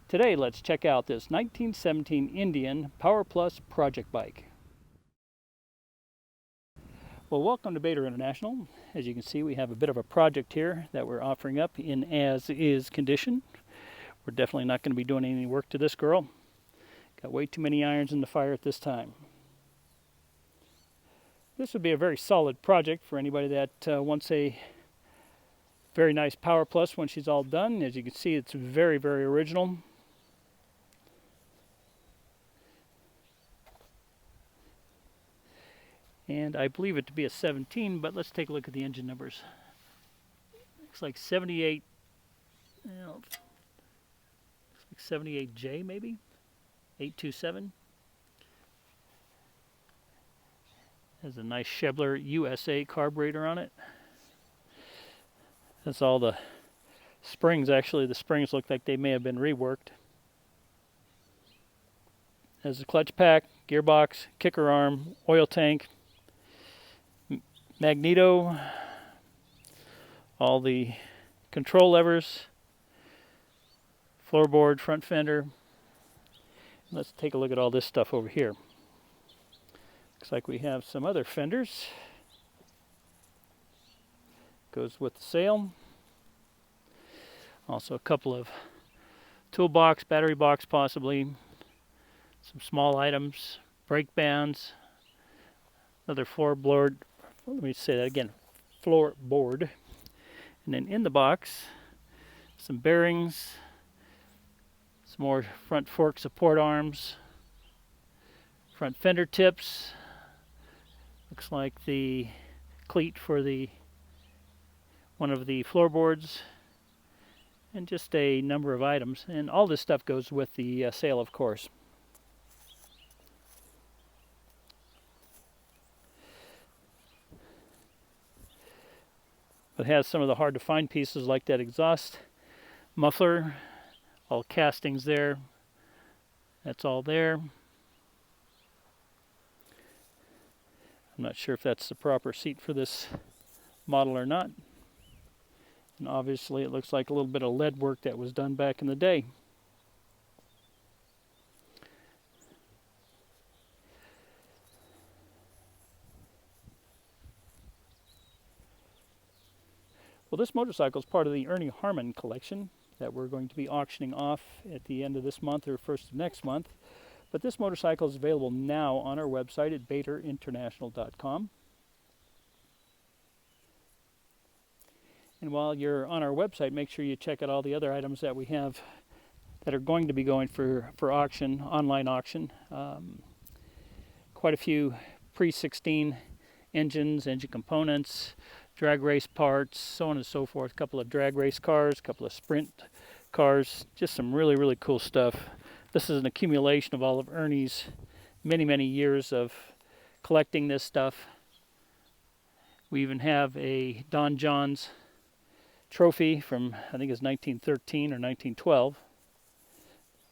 Today, let's check out this 1917 Indian Power Plus project bike. Well, welcome to Bader International. As you can see, we have a bit of a project here that we're offering up in as-is condition. We're definitely not going to be doing any work to this girl. Got way too many irons in the fire at this time. This would be a very solid project for anybody that wants a very nice Power Plus when she's all done. As you can see, it's very, very original. And I believe it to be a 17, but let's take a look at the engine numbers. Looks like 78, looks like 78J maybe, 827. Has a nice Schaebler USA carburetor on it. That's all the springs. Actually, the springs look like they may have been reworked. Has a clutch pack, gearbox, kicker arm, oil tank, magneto, all the control levers, floorboard, front fender. Let's take a look at all this stuff over here. Looks like we have some other fenders. Goes with the sail. Also a couple of toolbox, battery box possibly, some small items, brake bands, another floorboard. Let me say that again, floorboard. And then in the box, some bearings, some more front fork support arms, front fender tips. Looks like the cleat for one of the floorboards, and just a number of items. And all this stuff goes with the sail, of course. It has some of the hard to find pieces like that exhaust muffler, all castings there. That's all there. I'm not sure if that's the proper seat for this model or not. And obviously it looks like a little bit of lead work that was done back in the day. Well, this motorcycle is part of the Ernie Harmon collection that we're going to be auctioning off at the end of this month or first of next month. But this motorcycle is available now on our website at baderinternational.com. And while you're on our website, make sure you check out all the other items that we have that are going to be going for auction, online auction. Quite a few pre-16 engines, engine components, drag race parts, so on and so forth. A couple of drag race cars, a couple of sprint cars, just some really, really cool stuff. This is an accumulation of all of Ernie's many, many years of collecting this stuff. We even have a Don Johns trophy from, I think it's 1913 or 1912.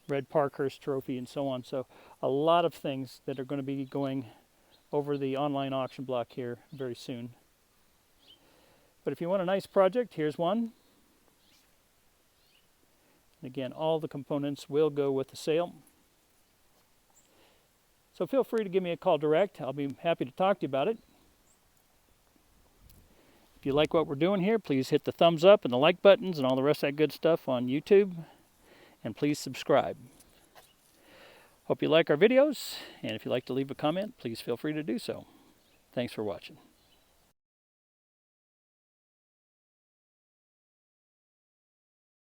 Red Parkhurst trophy and so on. So a lot of things that are going to be going over the online auction block here very soon. But if you want a nice project, here's one. Again, all the components will go with the sail. So feel free to give me a call direct. I'll be happy to talk to you about it. If you like what we're doing here, please hit the thumbs up and the like buttons and all the rest of that good stuff on YouTube. And please subscribe. Hope you like our videos. And if you'd like to leave a comment, please feel free to do so. Thanks for watching.